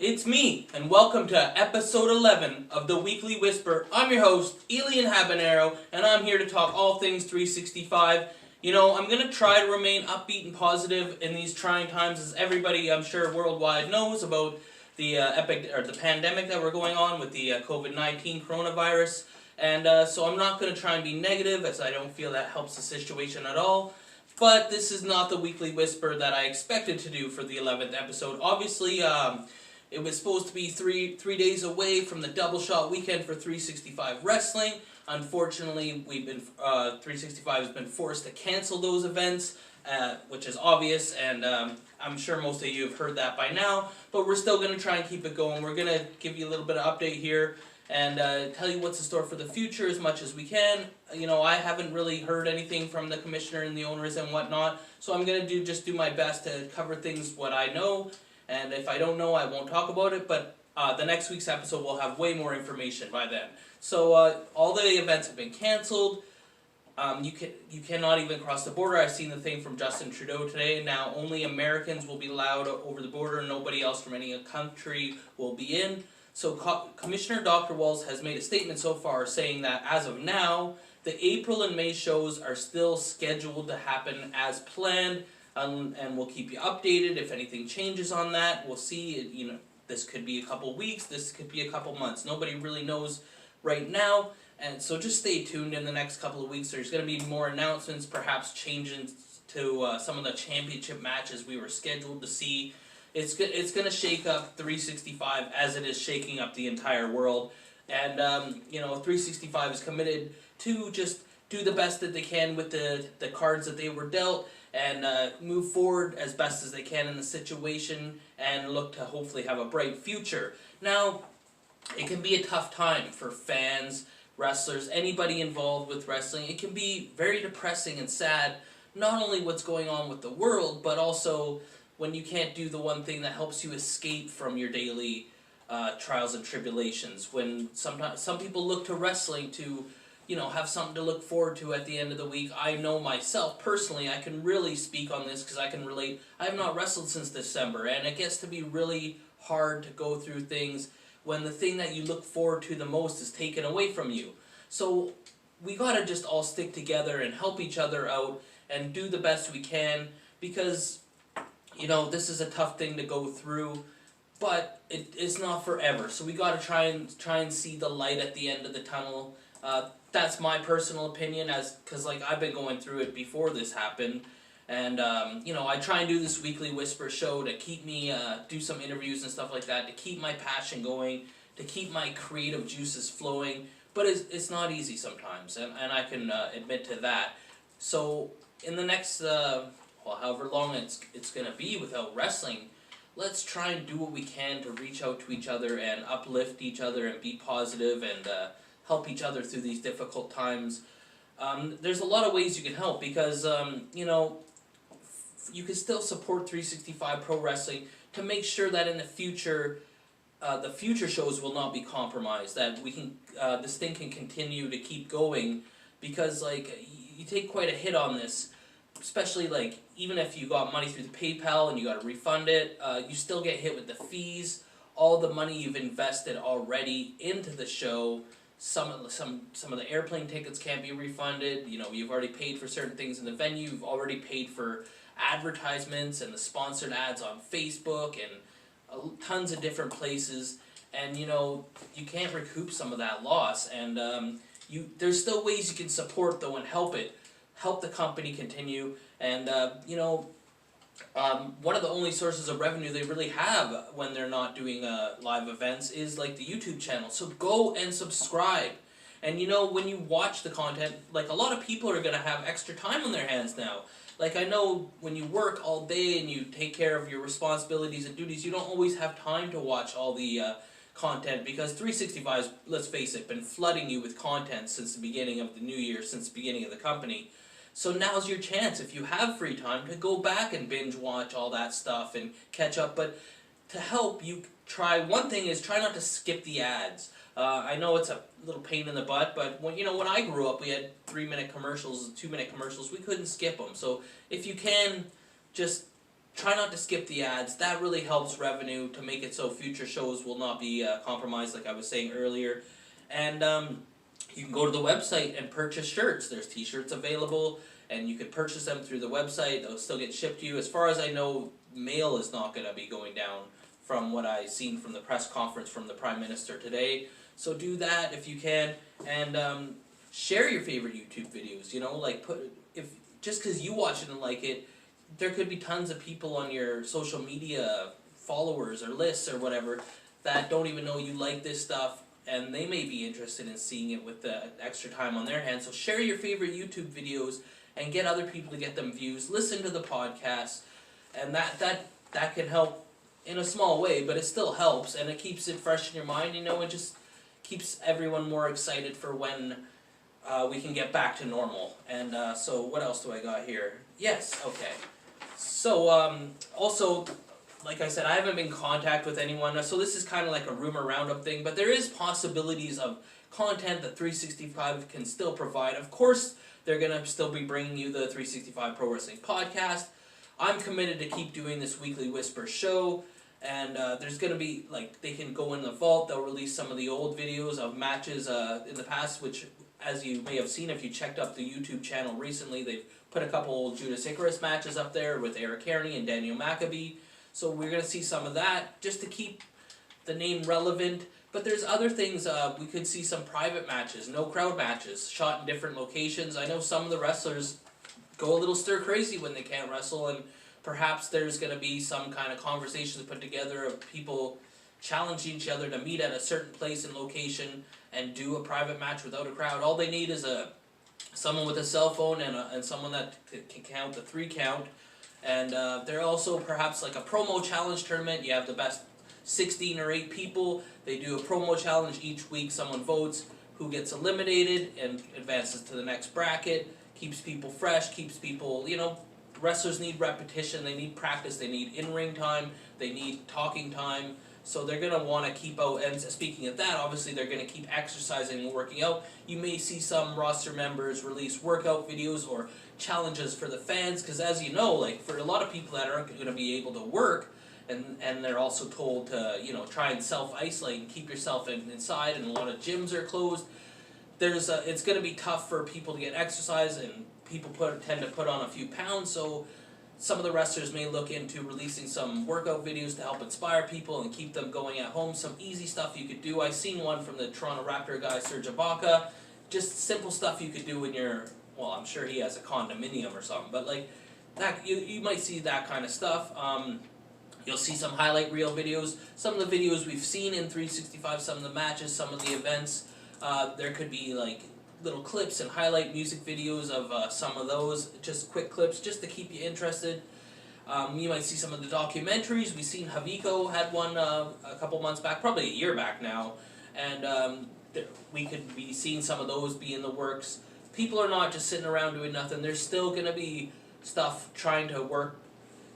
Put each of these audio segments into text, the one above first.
It's me, and welcome to episode 11 of the Weekly Whisper. I'm your host, Elian Habanero, and I'm here to talk all things 365. I'm going to try to remain upbeat and positive in these trying times, as everybody, I'm sure, worldwide knows about the the pandemic that we're going on with the COVID-19 coronavirus. And so I'm not going to try and be negative, as I don't feel that helps the situation at all. But this is not the Weekly Whisper that I expected to do for the 11th episode. Obviously, it was supposed to be three days away from the double shot weekend for 365 Wrestling. Unfortunately, 365 has been forced to cancel those events, which is obvious, and I'm sure most of you have heard that by now. But we're still going to try and keep it going. We're going to give you a little bit of update here and tell you what's in store for the future as much as we can. I haven't really heard anything from the commissioner and the owners and whatnot, so I'm going to just do my best to cover things what I know. And if I don't know, I won't talk about it, but the next week's episode will have way more information by then. So all the events have been canceled. You cannot even cross the border. I've seen the thing from Justin Trudeau today. Now only Americans will be allowed over the border. Nobody else from any country will be in. So Commissioner Dr. Walz has made a statement so far saying that as of now, the April and May shows are still scheduled to happen as planned. And we'll keep you updated if anything changes on that. We'll see. This could be a couple weeks. This could be a couple months. Nobody really knows right now. And so just stay tuned in the next couple of weeks. There's going to be more announcements, perhaps changes to some of the championship matches we were scheduled to see. It's going to shake up 365 as it is shaking up the entire world. And 365 is committed to just do the best that they can with the cards that they were dealt, and move forward as best as they can in the situation, and look to hopefully have a bright future. Now, it can be a tough time for fans, wrestlers, anybody involved with wrestling. It can be very depressing and sad, not only what's going on with the world, but also when you can't do the one thing that helps you escape from your daily trials and tribulations. When sometimes some people look to wrestling to have something to look forward to at the end of the week. I know myself, personally, I can really speak on this because I can relate. I have not wrestled since December, and it gets to be really hard to go through things when the thing that you look forward to the most is taken away from you. So we gotta just all stick together and help each other out and do the best we can, because, this is a tough thing to go through, but it's not forever. So we gotta try and see the light at the end of the tunnel. That's my personal opinion, because I've been going through it before this happened, and I try and do this Weekly Whisper show to keep me do some interviews and stuff like that, to keep my passion going, to keep my creative juices flowing. But it's not easy sometimes, and I can admit to that. So in the next however long it's gonna be without wrestling, let's try and do what we can to reach out to each other and uplift each other and be positive and help each other through these difficult times. There's a lot of ways you can help, because you can still support 365 Pro Wrestling to make sure that in the future shows will not be compromised, that we can this thing can continue to keep going, because you take quite a hit on this, especially even if you got money through the PayPal and you got to refund it, you still get hit with the fees, all the money you've invested already into the show. Some of the airplane tickets can't be refunded. You've already paid for certain things in the venue. You've already paid for advertisements and the sponsored ads on Facebook and tons of different places. And you can't recoup some of that loss. And there's still ways you can support though and help the company continue. And one of the only sources of revenue they really have when they're not doing live events is the YouTube channel. So go and subscribe. And when you watch the content, a lot of people are going to have extra time on their hands now. I know when you work all day and you take care of your responsibilities and duties, you don't always have time to watch all the content, because 365's, let's face it, been flooding you with content since the beginning of the new year, since the beginning of the company. So now's your chance, if you have free time, to go back and binge watch all that stuff and catch up. But to help you, one thing is try not to skip the ads. I know it's a little pain in the butt, but when I grew up, we had 3-minute commercials, 2-minute commercials. We couldn't skip them. So if you can, just try not to skip the ads. That really helps revenue to make it so future shows will not be compromised, like I was saying earlier. And you can go to the website and purchase shirts. There's t-shirts available, and you can purchase them through the website. They'll still get shipped to you. As far as I know, mail is not going to be going down from what I've seen from the press conference from the Prime Minister today. So do that if you can, and share your favorite YouTube videos. You know, like just because you watch it and like it, there could be tons of people on your social media followers or lists or whatever that don't even know you like this stuff, and they may be interested in seeing it with the extra time on their hands. So share your favorite YouTube videos and get other people to get them views. Listen to the podcast, and that can help in a small way, but it still helps, and it keeps it fresh in your mind. You know, it just keeps everyone more excited for when we can get back to normal. And so what else do I got here? Yes, okay. So also, like I said, I haven't been in contact with anyone, so this is kind of like a rumor roundup thing, but there is possibilities of content that 365 can still provide. Of course, they're going to still be bringing you the 365 Pro Wrestling Podcast. I'm committed to keep doing this Weekly Whisper show, and there's going to be, like, they can go in the vault, they'll release some of the old videos of matches in the past, which, as you may have seen if you checked up the YouTube channel recently, they've put a couple old Judas Icarus matches up there with Eric Kearney and Daniel Maccabee. So we're going to see some of that, just to keep the name relevant. But there's other things, we could see some private matches, no crowd matches, shot in different locations. I know some of the wrestlers go a little stir crazy when they can't wrestle, and perhaps there's going to be some kind of conversations put together of people challenging each other to meet at a certain place and location and do a private match without a crowd. All they need is someone with a cell phone and someone that can count the 3 count. And they're also perhaps like a promo challenge tournament. You have the best 16 or 8 people. They do a promo challenge each week. Someone votes who gets eliminated and advances to the next bracket. Keeps people fresh, keeps people, you know, wrestlers need repetition, they need practice, they need in-ring time, they need talking time. So they're going to want to keep out, and speaking of that, obviously they're going to keep exercising and working out. You may see some roster members release workout videos or challenges for the fans, because as you know, like, for a lot of people that aren't going to be able to work, and they're also told to, you know, try and self-isolate and keep yourself inside, and a lot of gyms are closed. It's going to be tough for people to get exercise, and people tend to put on a few pounds, so some of the wrestlers may look into releasing some workout videos to help inspire people and keep them going at home. Some easy stuff you could do. I seen one from the Toronto Raptor guy, Serge Ibaka. Just simple stuff you could do in your, well, I'm sure he has a condominium or something, but like that, you might see that kind of stuff. You'll see some highlight reel videos. Some of the videos we've seen in 365, some of the matches, some of the events. There could be like little clips and highlight music videos of some of those, just quick clips, just to keep you interested. You might see some of the documentaries. We've seen Haviko had one a couple months back, probably a year back now, and we could be seeing some of those be in the works. People are not just sitting around doing nothing. There's still going to be stuff trying to work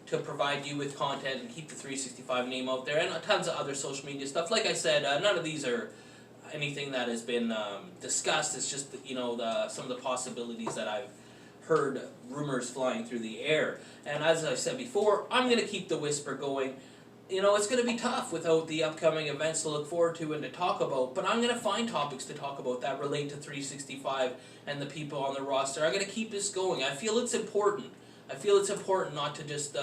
to provide you with content and keep the 365 name out there, and tons of other social media stuff. Like I said, none of these are anything that has been discussed. It's just, you know, some of the possibilities that I've heard rumors flying through the air. And as I said before, I'm going to keep the whisper going. You know, it's going to be tough without the upcoming events to look forward to and to talk about, but I'm going to find topics to talk about that relate to 365 and the people on the roster. I'm going to keep this going. I feel it's important. I feel it's important not to just,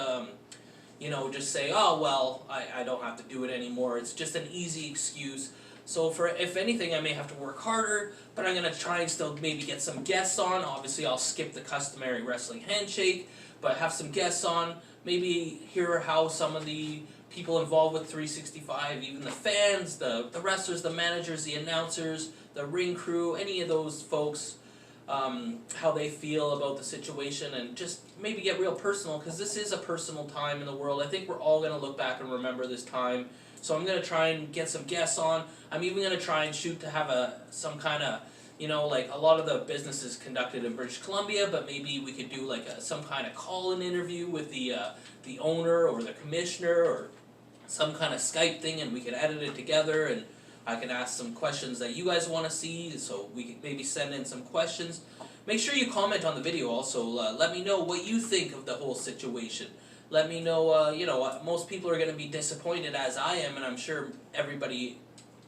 you know, just say, oh, well, I don't have to do it anymore. It's just an easy excuse. So if anything, I may have to work harder, but I'm going to try and still maybe get some guests on. Obviously, I'll skip the customary wrestling handshake, but have some guests on. Maybe hear how some of the people involved with 365, even the fans, the wrestlers, the managers, the announcers, the ring crew, any of those folks, how they feel about the situation, and just maybe get real personal, because this is a personal time in the world. I think we're all going to look back and remember this time. So I'm going to try and get some guests on. I'm even going to try and shoot to have some kind of, you know, like a lot of the business is conducted in British Columbia, but maybe we could do like some kind of call-in interview with the owner or the commissioner, or some kind of Skype thing, and we could edit it together, and I can ask some questions that you guys want to see, so we could maybe send in some questions. Make sure you comment on the video also. Let me know what you think of the whole situation. Let me know, most people are going to be disappointed as I am, and I'm sure everybody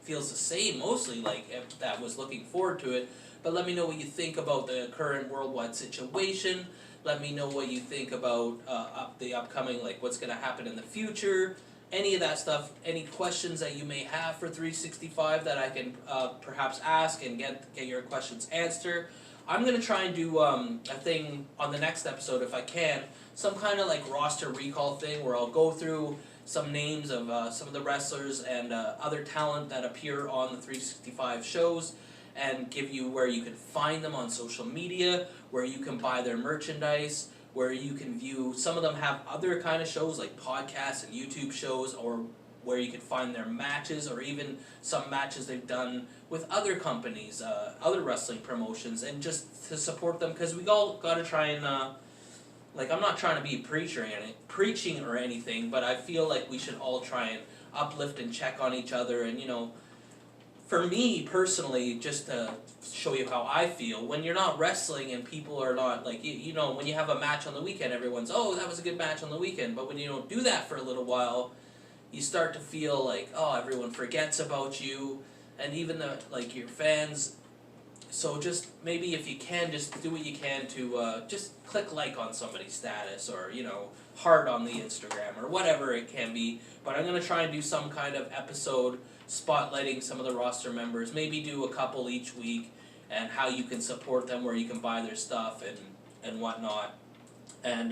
feels the same, mostly, like, if that was looking forward to it. But let me know what you think about the current worldwide situation. Let me know what you think about the upcoming, like, what's going to happen in the future. Any of that stuff, any questions that you may have for 365 that I can perhaps ask and get your questions answered. I'm going to try and do a thing on the next episode if I can, some kind of like roster recall thing where I'll go through some names of some of the wrestlers and other talent that appear on the 365 shows and give you where you can find them on social media, where you can buy their merchandise, where you can view, some of them have other kind of shows like podcasts and YouTube shows, or where you can find their matches, or even some matches they've done with other companies, other wrestling promotions, and just to support them, because we all got to try and, I'm not trying to be preaching or anything, but I feel like we should all try and uplift and check on each other, and, for me personally, just to show you how I feel, when you're not wrestling and people are not, like, when you have a match on the weekend, everyone's, oh, that was a good match on the weekend, but when you don't do that for a little while, you start to feel like, oh, everyone forgets about you, and even your fans. So just maybe if you can, just do what you can to just click like on somebody's status, or heart on the Instagram, or whatever it can be. But I'm gonna try and do some kind of episode spotlighting some of the roster members. Maybe do a couple each week, and how you can support them, where you can buy their stuff and whatnot. And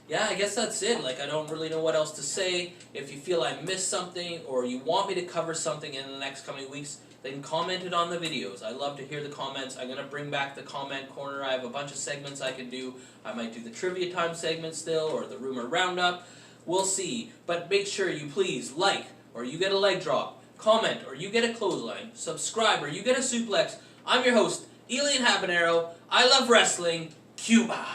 yeah, I guess that's it. I don't really know what else to say. If you feel I missed something, or you want me to cover something in the next coming weeks, then comment it on the videos. I love to hear the comments. I'm going to bring back the comment corner. I have a bunch of segments I can do. I might do the trivia time segment still, or the rumor roundup. We'll see. But make sure you please like, or you get a leg drop, comment, or you get a clothesline, subscribe, or you get a suplex. I'm your host, Elian Habanero. I love wrestling. Cuba.